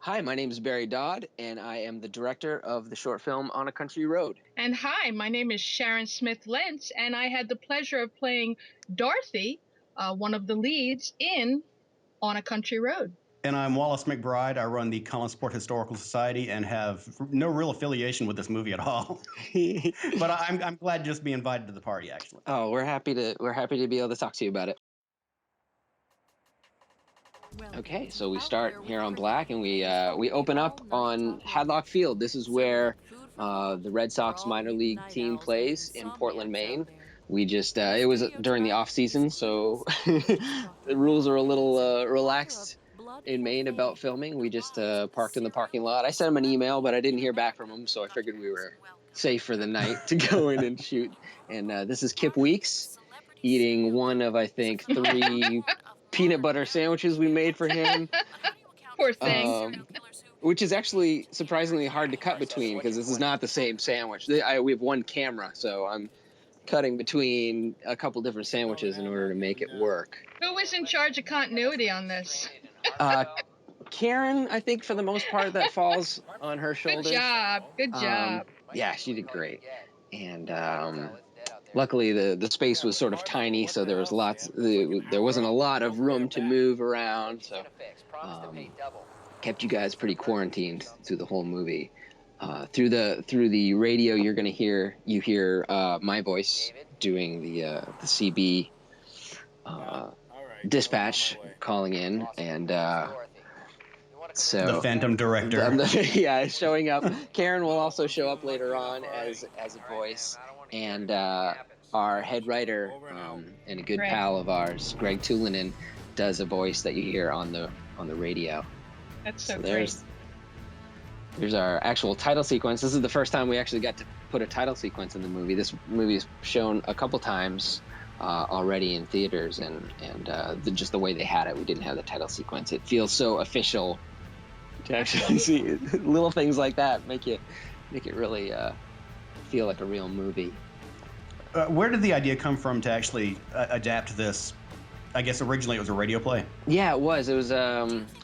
Hi, my name is Barry Dodd, and I am the director of the short film On a Country Road. And hi, my name is Sharon Smyth Lentz, and I had the pleasure of playing Dorothy, one of the leads in On a Country Road. And I'm Wallace McBride. I run the Collinsport Historical Society and have no real affiliation with this movie at all. But I'm glad just to be invited to the party, actually. Oh, we're happy to be able to talk to you about it. Okay, so we start here on Black, and we open up on Hadlock Field. This is where the Red Sox minor league team plays in Portland, Maine. We just it was during the off season, so the rules are a little relaxed in Maine about filming. We just parked in the parking lot. I sent him an email, but I didn't hear back from him, so I figured we were safe for the night to go in and shoot. And this is Kip Weeks eating one of, I think, 3 peanut butter sandwiches we made for him. Poor thing. Which is actually surprisingly hard to cut between, because this is not the same sandwich. We have one camera, so I'm cutting between a couple different sandwiches in order to make it work. Who was in charge of continuity on this? Karen, I think for the most part that falls on her shoulders. Good job. Yeah, she did great. And luckily the space was sort of tiny, so there wasn't a lot of room to move around, so kept you guys pretty quarantined through the whole movie. Through the radio, you hear my voice doing the CB dispatch calling in, and so the Phantom Director. Showing up. Karen will also show up later on as a voice, and our head writer and a good pal of ours, Greg Tulinen, does a voice that you hear on the radio. That's so great. There's our actual title sequence. This is the first time we actually got to put a title sequence in the movie. This movie is shown a couple times already in theaters, and just the way they had it, we didn't have the title sequence. It feels so official to actually see it. Little things like that make it really feel like a real movie. Where did the idea come from to actually adapt this? I guess originally it was a radio play. Yeah, it was. It was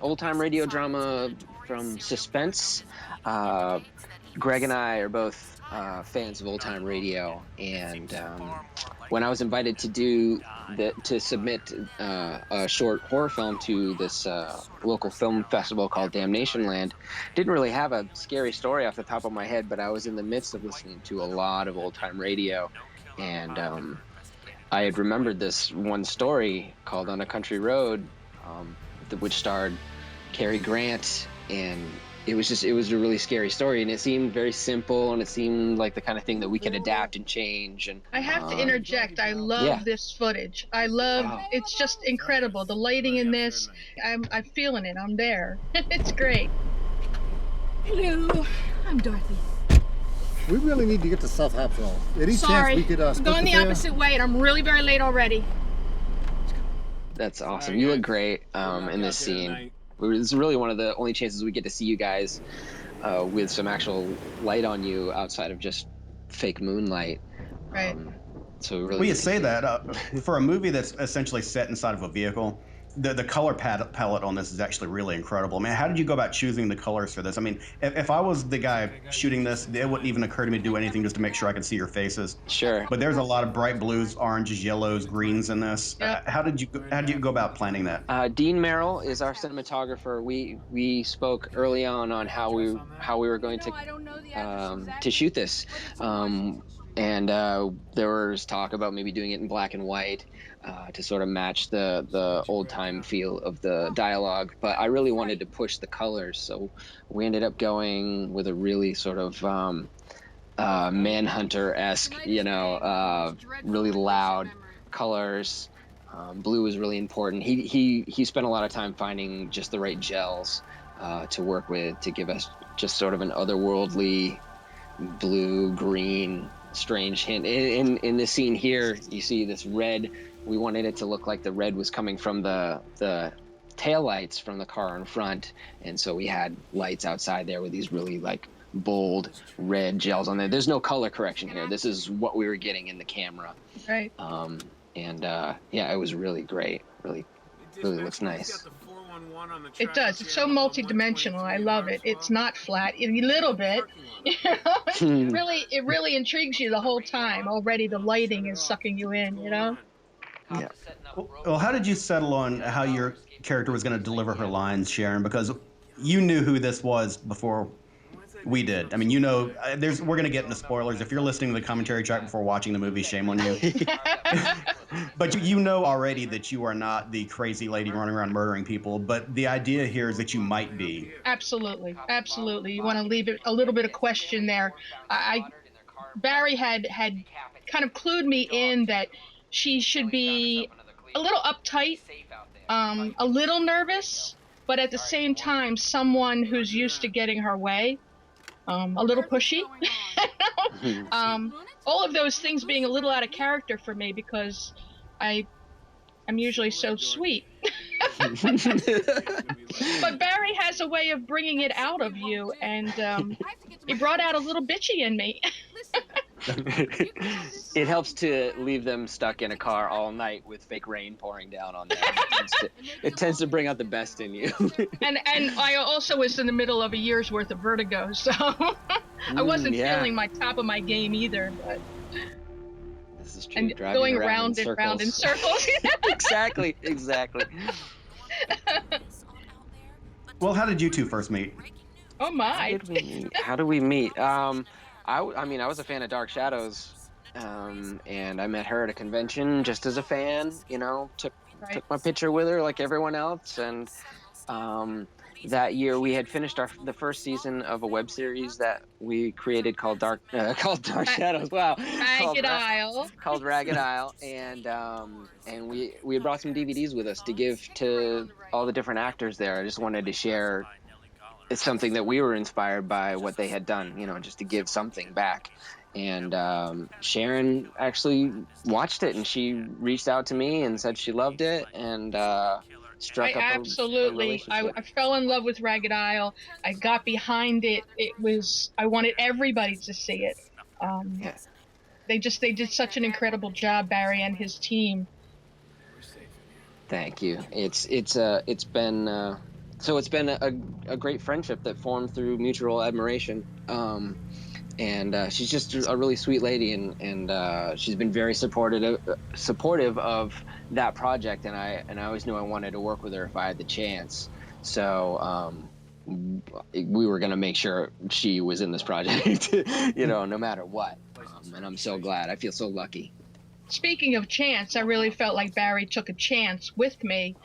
old-time radio drama from Suspense. Greg and I are both fans of old-time radio, and when I was invited to submit a short horror film to this local film festival called Damnation Land, didn't really have a scary story off the top of my head, but I was in the midst of listening to a lot of old-time radio, and I had remembered this one story called On a Country Road, which starred Cary Grant, and it was a really scary story, and it seemed very simple, and it seemed like the kind of thing that we could adapt and change. And I have to interject. I love this footage. It's just incredible. The lighting in this, I'm feeling it. I'm there. It's great. Hello, I'm Dorothy. We really need to get to South Hopsville. Any Sorry, chance we could I'm going the opposite way, and I'm really very late already. That's awesome. You look great in this scene. It's really one of the only chances we get to see you guys with some actual light on you outside of just fake moonlight. Right. So really. Well, you say that for a movie that's essentially set inside of a vehicle, the color palette on this is actually really incredible. I mean, how did you go about choosing the colors for this? I mean, if I was the guy shooting this, it wouldn't even occur to me to do anything just to make sure I could see your faces. Sure. But there's a lot of bright blues, oranges, yellows, greens in this. Yep. How did you go about planning that? Dean Merrill is our cinematographer. We spoke early on how we were going to shoot this. And there was talk about maybe doing it in black and white to sort of match the old-time feel of the dialogue. But I really wanted to push the colors, so we ended up going with a really sort of Manhunter-esque, really loud colors. Blue was really important. He spent a lot of time finding just the right gels to work with to give us just sort of an otherworldly blue, green, strange hint. In this scene here, you see this red. We wanted it to look like the red was coming from the taillights from the car in front, and so we had lights outside there with these really like bold red gels on there. There's no color correction here. This is what we were getting in the camera. Right. It was really great. Really looks nice. It does. It's so multidimensional. I love it. It's not flat. A little bit. You know? It really intrigues you the whole time. Already the lighting is sucking you in, you know? Yeah. Well, how did you settle on how your character was going to deliver her lines, Sharon? Because you knew who this was before we did. I mean, you know, we're going to get into spoilers. If you're listening to the commentary track before watching the movie, shame on you. But you know already that you are not the crazy lady running around murdering people. But the idea here is that you might be. Absolutely. Absolutely. You want to leave it a little bit of question there. Barry had kind of clued me in that she should be a little uptight, a little nervous, but at the same time, someone who's used to getting her way. A little pushy. All of those things being a little out of character for me because I'm usually so sweet. But Barry has a way of bringing it out of you, and he brought out a little bitchy in me. It helps to leave them stuck in a car all night with fake rain pouring down on them. It tends to bring out the best in you. And I also was in the middle of a year's worth of vertigo, so I wasn't feeling my top of my game either. But this is true. And going round and round in circles. Exactly. Well, how did you two first meet? Oh my! How do we meet? I mean, I was a fan of Dark Shadows, and I met her at a convention just as a fan. You know, took my picture with her like everyone else, and that year we had finished the first season of a web series that we created called Dark Shadows. Wow, called Ragged Isle, and we had brought some DVDs with us to give to all the different actors there. I just wanted to share. It's something that we were inspired by what they had done, you know, just to give something back. And Sharon actually watched it, and she reached out to me and said she loved it, and struck up a relationship. I fell in love with Ragged Isle. I got behind it. I wanted everybody to see it. They did such an incredible job, Barry and his team. Thank you. It's been a great friendship that formed through mutual admiration. And she's just a really sweet lady, and she's been very supportive of that project. And I always knew I wanted to work with her if I had the chance. So we were going to make sure she was in this project, you know, no matter what. And I'm so glad. I feel so lucky. Speaking of chance, I really felt like Barry took a chance with me.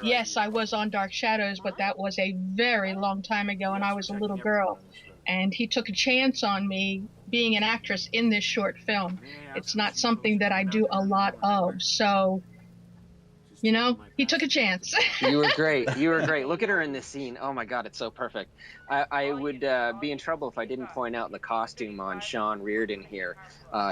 Yes, I was on Dark Shadows, but that was a very long time ago, and I was a little girl. And he took a chance on me being an actress in this short film. It's not something that I do a lot of, so, you know, he took a chance. You were great. Look at her in this scene. Oh my God, it's so perfect. I would be in trouble if I didn't point out the costume on Sean Reardon here,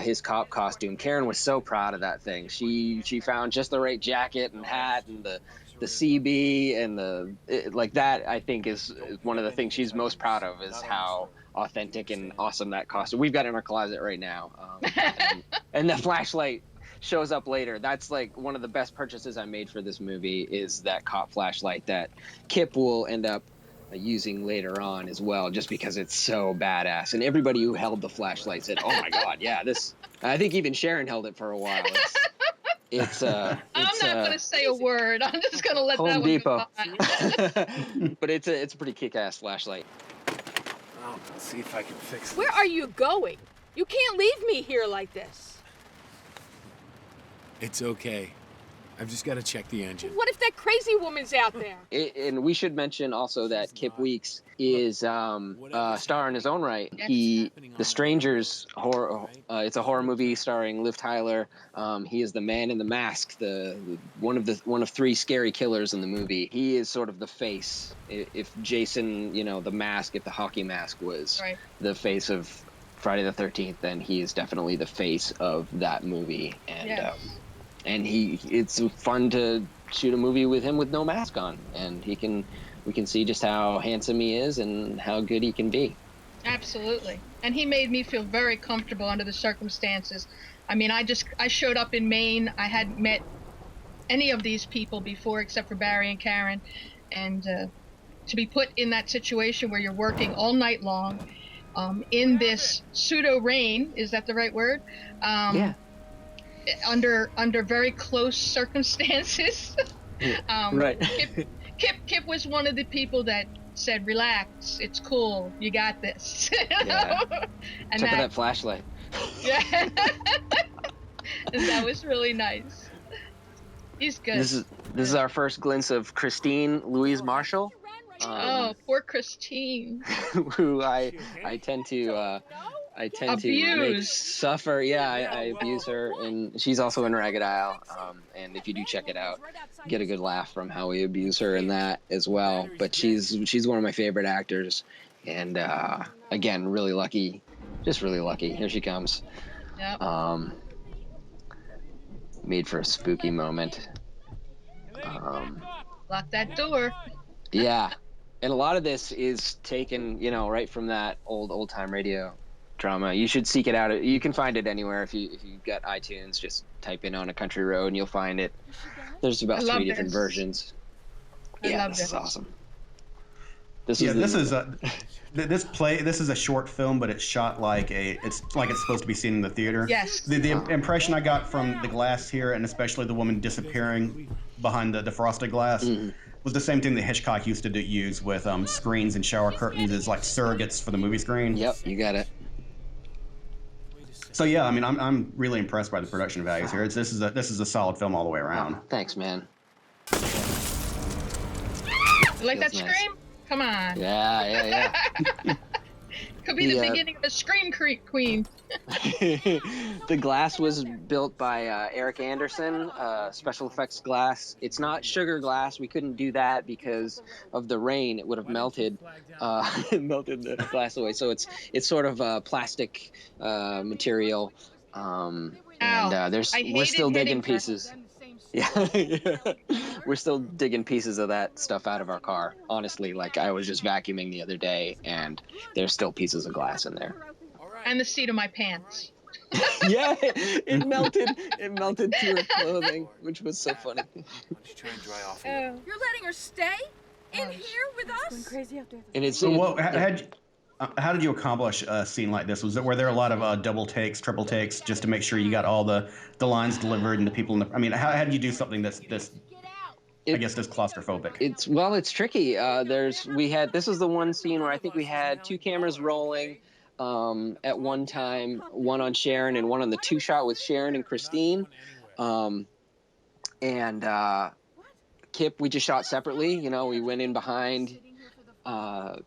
his cop costume. Karen was so proud of that thing. She found just the right jacket and hat and the CB and like that. I think is one of the things she's most proud of is how authentic and awesome that costume. We've got it in our closet right now, and the flashlight shows up later. That's like one of the best purchases I made for this movie is that cop flashlight that Kip will end up using later on as well, just because it's so badass. And everybody who held the flashlight said, "Oh my God, yeah, this." I think even Sharon held it for a while. I'm not going to say a word. I'm just going to let Home that Depot. one go by. But it's a pretty kick-ass flashlight. Well, let's see if I can fix it. Where are you going? You can't leave me here like this. It's okay. I've just got to check the engine. What if that crazy woman's out there? And we should mention also that Kip Weeks is a star in his own right. The Strangers horror. It's a horror movie starring Liv Tyler. He is the man in the mask, one of three scary killers in the movie. He is sort of the face. If Jason, you know, the mask, if the hockey mask was the face of Friday the 13th, then he is definitely the face of that movie. And and it's fun to shoot a movie with him with no mask on, and we can see just how handsome he is and how good he can be. Absolutely. And he made me feel very comfortable under the circumstances. I mean, I showed up in Maine. I hadn't met any of these people before except for Barry and Karen, and to be put in that situation where you're working all night long, in this pseudo rain, is that the right word? Yeah. Under very close circumstances. Right. Kip was one of the people that said, "Relax, it's cool, you got this." Yeah. And Tip of that flashlight. Yeah. That was really nice. He's good. This is our first glimpse of Christine Louise Marshall. Oh, poor Christine. Who I tend to make suffer. Yeah, I abuse her, and she's also in Ragged Isle. And if you do check it out, get a good laugh from how we abuse her in that as well. But she's one of my favorite actors, and again, really lucky, just really lucky. Here she comes. Yep. Made for a spooky moment. Lock that door. Yeah. And a lot of this is taken, right from that old time radio drama. You should seek it out. You can find it anywhere if you got iTunes. Just type in On a Country Road and you'll find it. There's about 3 different versions. Yeah, this is awesome. This is a short film, but it's shot like it's supposed to be seen in the theater. Yes. The impression I got from the glass here, and especially the woman disappearing behind the frosted glass, was the same thing that Hitchcock used to use with screens and shower curtains as like surrogates for the movie screen. Yep, you got it. So yeah, I mean, I'm really impressed by the production values here. This is a solid film all the way around. Thanks, man. You like that scream? Come on. Yeah. Could be the beginning of a scream queen. The glass was built by Eric Anderson, special effects glass. It's not sugar glass. We couldn't do that because of the rain. It would have melted melted the glass away. So it's sort of a plastic material. And we're still digging pieces. Yeah. We're still digging pieces of that stuff out of our car. Honestly, like I was just vacuuming the other day and there's still pieces of glass in there. And the seat of my pants. Yeah, it melted through her clothing, which was so funny. You're letting her stay in here with us? Going crazy out there. And it's how did you accomplish a scene like this? Were there a lot of double takes, triple takes, just to make sure you got all the lines delivered and the people in the? I mean, how did you do something that's this claustrophobic? It's tricky. This is the one scene where I think we had 2 cameras rolling at one time, one on Sharon and one on the 2-shot with Sharon and Christine, and Kip we just shot separately. We went in behind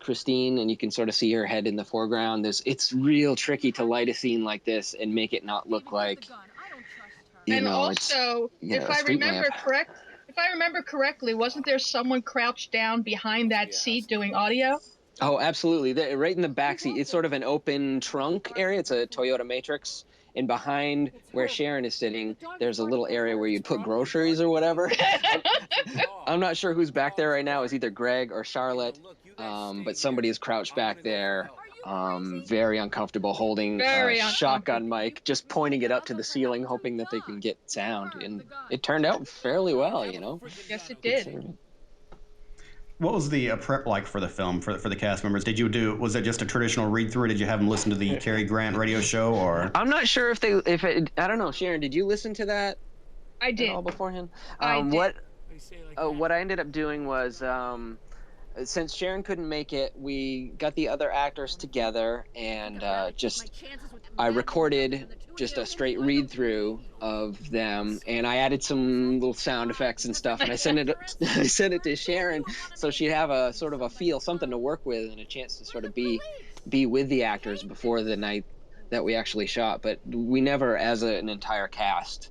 Christine, and you can sort of see her head in the foreground. It's real tricky to light a scene like this and make it not look like. And also, if I remember correctly, wasn't there someone crouched down behind that seat doing audio? Oh, absolutely. Right in the back seat. It's sort of an open trunk area. It's a Toyota Matrix. And behind where Sharon is sitting, there's a little area where you'd put groceries or whatever. I'm not sure who's back there right now. It's either Greg or Charlotte. But somebody is crouched back there, very uncomfortable, holding a shotgun mic, just pointing it up to the ceiling, hoping that they can get sound. And it turned out fairly well, Yes, it did. What was the prep like for the film for the cast members? Was it just a traditional read through? Did you have them listen to the Cary Grant radio show, or? I'm not sure I don't know. Sharon, did you listen to that? I did. All beforehand. I did. What I ended up doing was, since Sharon couldn't make it, we got the other actors together and I recorded just a straight read through of them, and I added some little sound effects and stuff, and I sent it to Sharon so she'd have a sort of a feel, something to work with, and a chance to sort of be with the actors before the night that we actually shot. But we never, as an entire cast,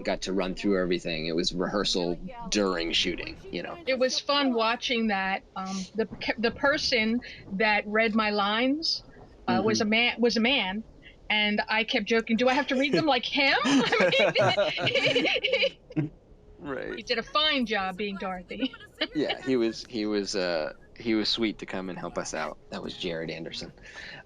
got to run through everything. It was rehearsal during shooting, It was fun watching that. The person that read my lines was a man, and I kept joking, do I have to read them like him? Right. He did a fine job being Dorothy. Yeah, he was sweet to come and help us out. That was Jared Anderson.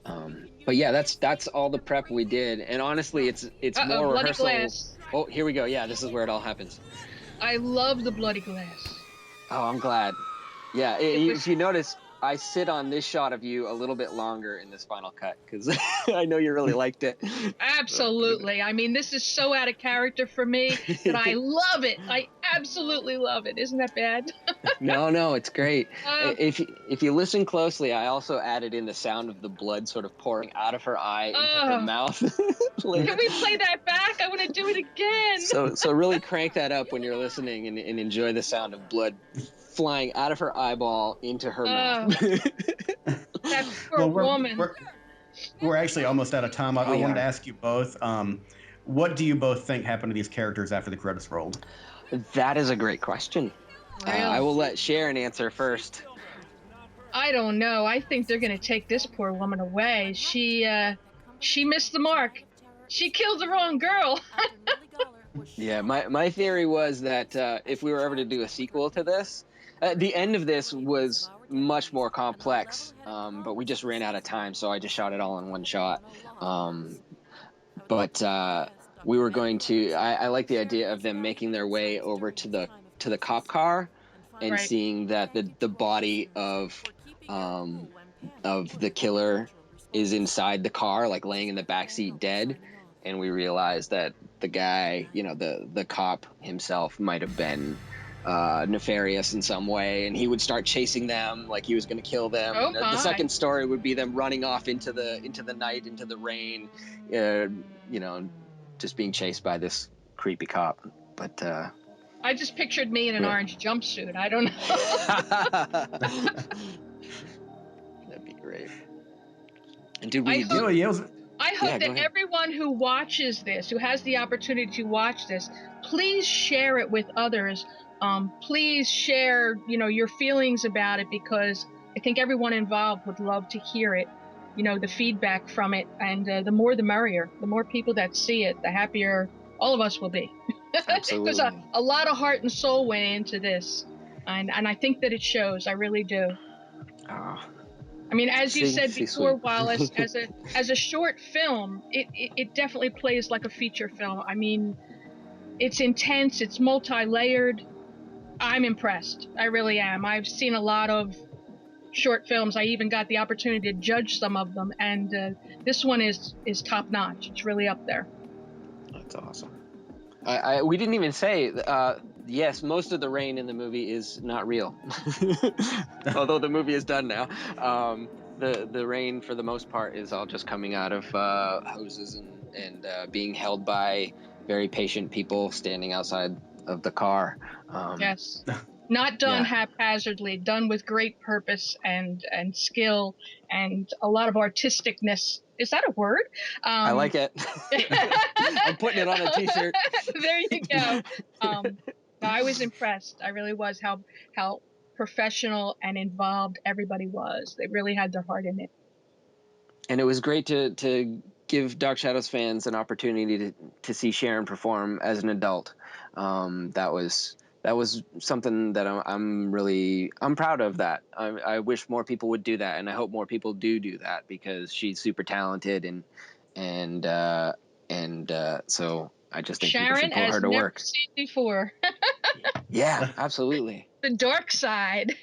But yeah, that's all the prep we did, and honestly, it's more rehearsal. Glass. Oh, here we go. Yeah, this is where it all happens. I love the bloody glass. Oh, I'm glad. Yeah, if you notice, I sit on this shot of you a little bit longer in this final cut because I know you really liked it. Absolutely. I mean, this is so out of character for me that I love it. I absolutely love it. Isn't that bad? No, it's great. Uh, If you listen closely, I also added in the sound of the blood sort of pouring out of her eye into her uh, mouth can later. we play that back? I want to do it again. So really crank that up when you're listening and enjoy the sound of blood flying out of her eyeball into her mouth. That poor Well, woman. we're actually almost out of time. I We wanted to are. ask you both, what do you both think happened to these characters after the credits rolled? That is a great question. Really? I will let Sharon answer first. I don't know. I think they're going to take this poor woman away. She missed the mark. She killed the wrong girl. Yeah, my theory was that if we were ever to do a sequel to this, the end of this was much more complex, but we just ran out of time, so I just shot it all in one shot. But we were going to. I like the idea of them making their way over to the cop car and Right. seeing that the body of the killer is inside the car, like laying in the backseat dead, and we realized that the guy, the cop himself, might have been nefarious in some way, and he would start chasing them like he was going to kill them. Oh And the my. second story would be them running off into the night, into the rain, just being chased by this creepy cop. But I just pictured me in an orange jumpsuit. I don't know. That'd be great. And did we? I hope Yeah, that everyone who watches this, who has the opportunity to watch this, please share it with others. Please share, your feelings about it, because I think everyone involved would love to hear it. The feedback from it, and the more the merrier. The more people that see it, the happier all of us will be. Absolutely. Because a lot of heart and soul went into this, and I think that it shows. I really do. Oh. I mean, as you said before, Sweet. Wallace, as a short film, it definitely plays like a feature film. I mean, it's intense, it's multi-layered. I'm impressed. I really am. I've seen a lot of short films. I even got the opportunity to judge some of them, and this one is top notch. It's really up there. That's awesome. We didn't even say. Yes, most of the rain in the movie is not real, although the movie is done now. The rain, for the most part, is all just coming out of hoses and being held by very patient people standing outside of the car. Yes, not done haphazardly, done with great purpose and skill and a lot of artisticness. Is that a word? I like it. I'm putting it on a t-shirt. There you go. I was impressed. I really was how professional and involved everybody was. They really had their heart in it. And it was great to give Dark Shadows fans an opportunity to see Sharon perform as an adult. That was something that I'm proud of. That I wish more people would do that, and I hope more people do that, because she's super talented and so I just think Sharon, people should put her to never work. seen before. Yeah, absolutely. The dark side.